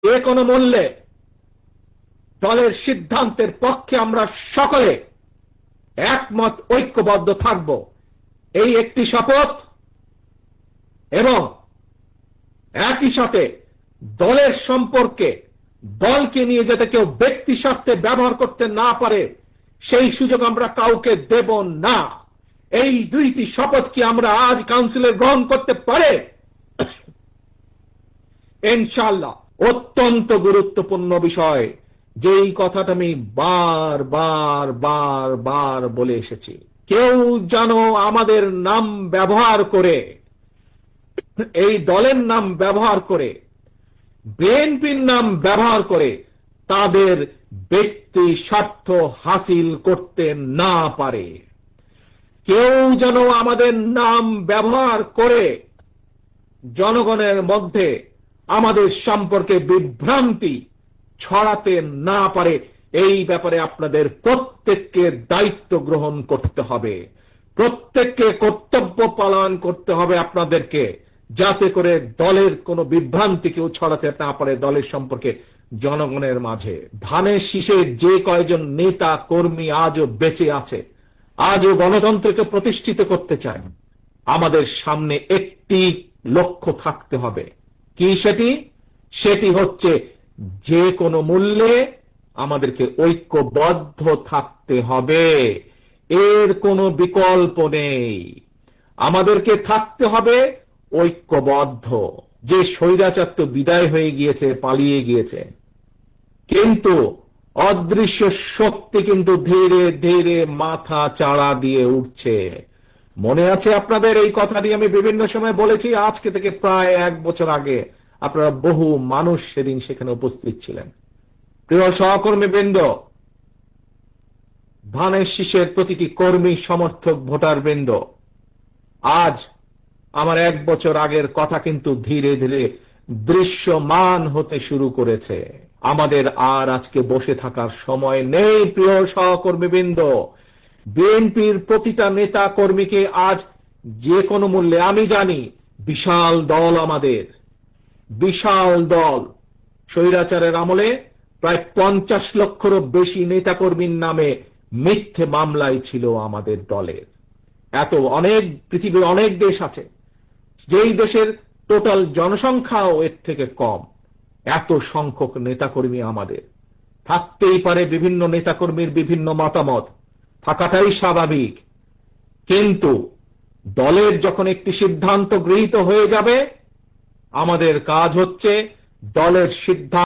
যে কোনো মূল্যে দলের সিদ্ধান্তের পক্ষে আমরা সকলে একমত ঐক্যবদ্ধ থাকব, এই একটি শপথ। এবং একই সাথে দলের সম্পর্কে, দলকে নিয়ে যাতে কেউ ব্যক্তি স্বার্থে ব্যবহার করতে না পারে সেই সুযোগ আমরা কাউকে দেব না। এই দুইটি শপথ কি আমরা আজ কাউন্সিলে গ্রহণ করতে পারে? ইনশাআল্লাহ। অত্যন্ত গুরুত্বপূর্ণ বিষয়, যেই কথাটা আমি বার বার বার বার বলে এসেছি, কেউ যেন আমাদের নাম ব্যবহার করে, এই দলের নাম ব্যবহার করে, বিএনপির নাম ব্যবহার করে তাদের ব্যক্তি স্বার্থ হাসিল করতে না পারে। কেউ যেন আমাদের নাম ব্যবহার করে জনগণের মধ্যে আমাদের সম্পর্কে বিভ্রান্তি ছড়াতে না পারে। এই ব্যাপারে আপনাদের প্রত্যেককে দায়িত্ব গ্রহণ করতে হবে, প্রত্যেককে কর্তব্য পালন করতে হবে আপনাদেরকে, যাতে করে দলের কোনো বিভ্রান্তি কেউ ছড়াতে না পারে দলের সম্পর্কে জনগণের মাঝে। ধানের শীষের যে কয়েকজন নেতা কর্মী আজও বেঁচে আছে, আজও গণতন্ত্রকে প্রতিষ্ঠিত করতে চায়, আমাদের সামনে একটি লক্ষ্য থাকতে হবে। কি সেটি? সেটি হচ্ছে যে কোনো মূল্যে আমাদেরকে ঐক্যবদ্ধ থাকতে হবে, এর কোনো বিকল্প নেই। আমাদেরকে থাকতে হবে ঐক্যবদ্ধ। যে স্বৈরাচার তো বিদায় হয়ে গিয়েছে, পালিয়ে গিয়েছে, কিন্তু অদৃশ্য শক্তি কিন্তু ধীরে ধীরে মাথা চাড়া দিয়ে উঠছে। মনে আছে আপনাদের? এই কথাটি আমি বিভিন্ন সময় বলেছি, আজকে থেকে প্রায় 1 বছর আগে আপনারা বহু মানুষ সেদিন সেখানে উপস্থিত ছিলেন। প্রিয় সহকর্মী বৃন্দ, ধানের শীষের প্রতিটি কর্মী, সমর্থক, ভোটার বৃন্দ, আজ আমার 1 বছর আগের কথা কিন্তু ধীরে ধীরে দৃশ্যমান হতে শুরু করেছে। আমাদের আর আজকে বসে থাকার সময় নেই। প্রিয় সহকর্মীবৃন্দ, বিএনপির প্রতিটা নেতা কর্মীকে আজ যে কোনো মূল্যে, আমি জানি বিশাল দল, আমাদের বিশাল দল, স্বৈরাচারের আমলে প্রায় 50 লক্ষেরও বেশি নেতা কর্মীর নামে মিথ্যে মামলায় ছিল আমাদের দলের। এত অনেক পৃথিবীর অনেক দেশ আছে যেই দেশের টোটাল জনসংখ্যাও এর থেকে কম, এত সংখ্যক নেতাকর্মী আমাদের। থাকতেই পারে বিভিন্ন নেতাকর্মীর বিভিন্ন মতামত, থাকাটাই স্বাভাবিক, কিন্তু দলের যখন একটি সিদ্ধান্ত গৃহীত হয়ে যাবে, আমাদের কাজ হচ্ছে দলের সিদ্ধান্ত